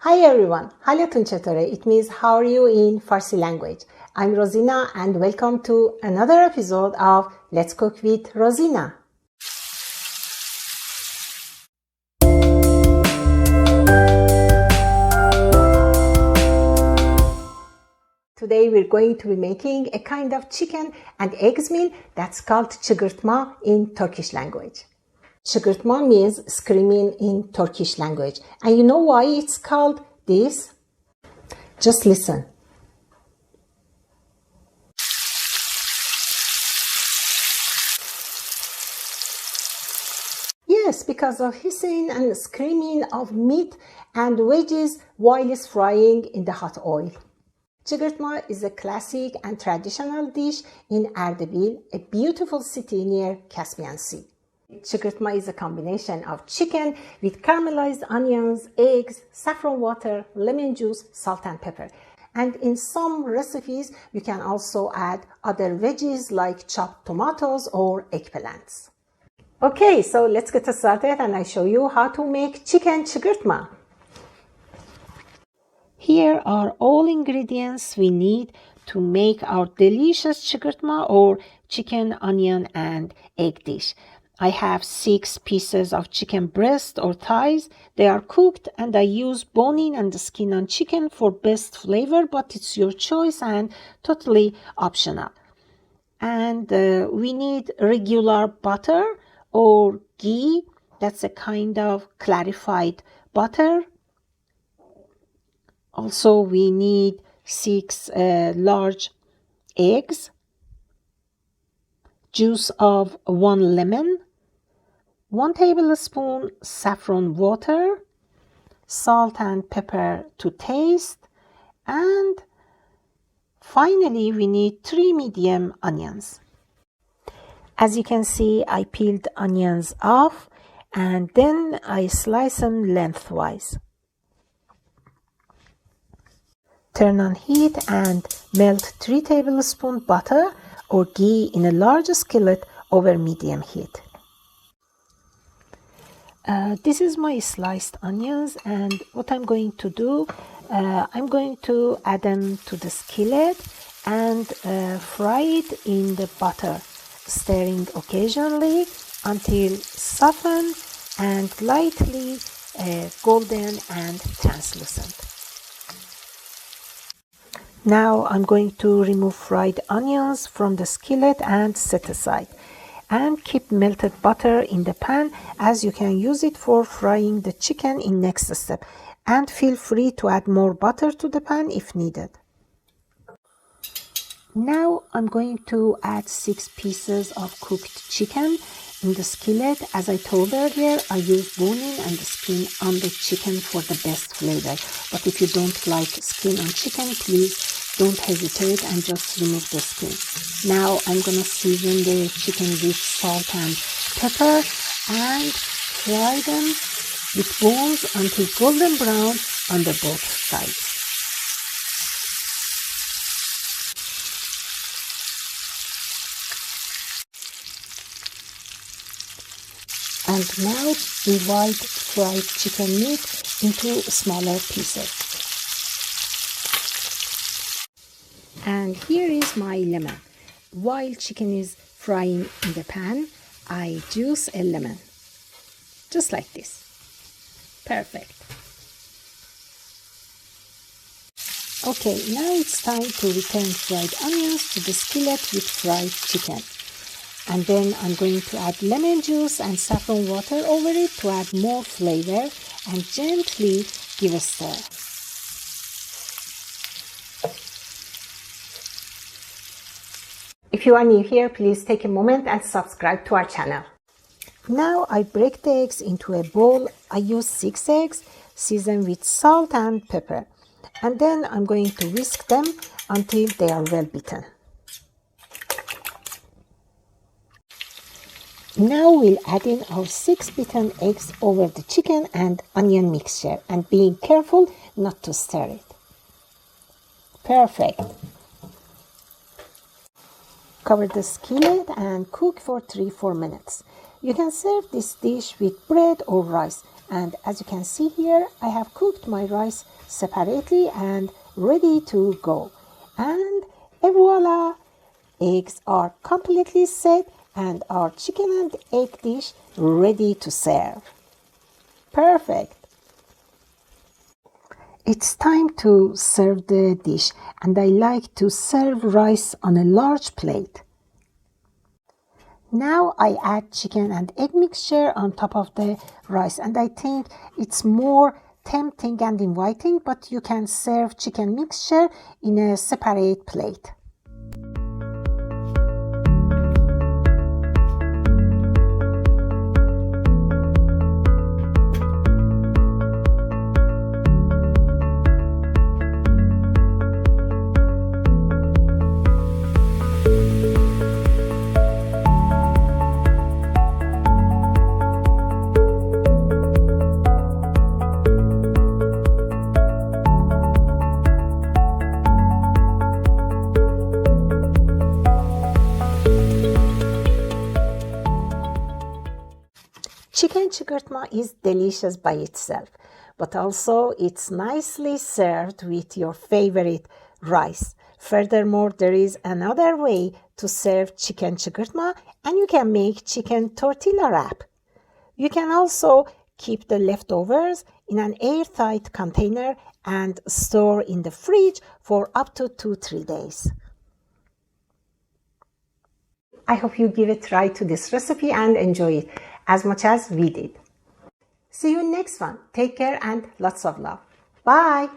Hi everyone, حالتون چطوره? It means how are you in Farsi language. I'm Rozina and welcome to another episode of Let's Cook with Rozina. Today we're going to be making a kind of chicken and eggs meal that's called çığırtma in Turkish language. Chigirtma means screaming in Turkish language. And you know why it's called this? Just listen. Yes, because of hissing and screaming of meat and veggies while it's frying in the hot oil. Chigirtma is a classic and traditional dish in Erdebili, a beautiful city near Caspian Sea. Chigirtma is a combination of chicken with caramelized onions, eggs, saffron water, lemon juice, salt and pepper. And in some recipes, you can also add other veggies like chopped tomatoes or eggplants. Okay, so let's get started and I show you how to make chicken chigirtma. Here are all ingredients we need to make our delicious çığırtma or chicken, onion and egg dish. I have 6 pieces of chicken breast or thighs. They are cooked and I use bone-in and the skin on chicken for best flavor, but it's your choice and totally optional. And we need regular butter or ghee. That's a kind of clarified butter. Also, we need 6 large eggs, juice of 1 lemon, 1 tablespoon saffron water, salt and pepper to taste, and finally we need 3 medium onions. As you can see, I peeled onions off and then I slice them lengthwise. Turn on heat and melt 3 tablespoons butter or ghee in a large skillet over medium heat. This is my sliced onions, and what I'm going to do, I'm going to add them to the skillet and fry it in the butter, stirring occasionally until softened and lightly golden and translucent. Now I'm going to remove fried onions from the skillet and set aside. And keep melted butter in the pan, as you can use it for frying the chicken in next step. And feel free to add more butter to the pan if needed. Now I'm going to add 6 pieces of cooked chicken in the skillet. As I told earlier, I use bone-in and the skin on the chicken for the best flavor. But if you don't like skin on chicken, please don't hesitate and just remove the skin. Now I'm gonna season the chicken with salt and pepper and fry them with bones until golden brown on the both sides. And now divide fried chicken meat into smaller pieces. And here is my lemon. While chicken is frying in the pan, I juice a lemon. Just like this. Perfect. Okay, now it's time to return fried onions to the skillet with fried chicken. And then I'm going to add lemon juice and saffron water over it to add more flavor and gently give a stir. If you are new here, please take a moment and subscribe to our channel. Now I break the eggs into a bowl. I use 6 eggs, seasoned with salt and pepper. And then I'm going to whisk them until they are well beaten. Now we'll add in our 6 beaten eggs over the chicken and onion mixture, and being careful not to stir it. Perfect. Cover the skillet and cook for 3-4 minutes. You can serve this dish with bread or rice. And as you can see here, I have cooked my rice separately and ready to go. And voila! Eggs are completely set and our chicken and egg dish ready to serve. Perfect! It's time to serve the dish, and I like to serve rice on a large plate. Now I add chicken and egg mixture on top of the rice, and I think it's more tempting and inviting, but you can serve chicken mixture in a separate plate. Chicken çığırtma is delicious by itself, but also it's nicely served with your favorite rice. Furthermore, there is another way to serve chicken çığırtma, and you can make chicken tortilla wrap. You can also keep the leftovers in an airtight container and store in the fridge for up to 2-3 days. I hope you give a try to this recipe and enjoy it as much as we did. See you in next one. Take care and lots of love. Bye.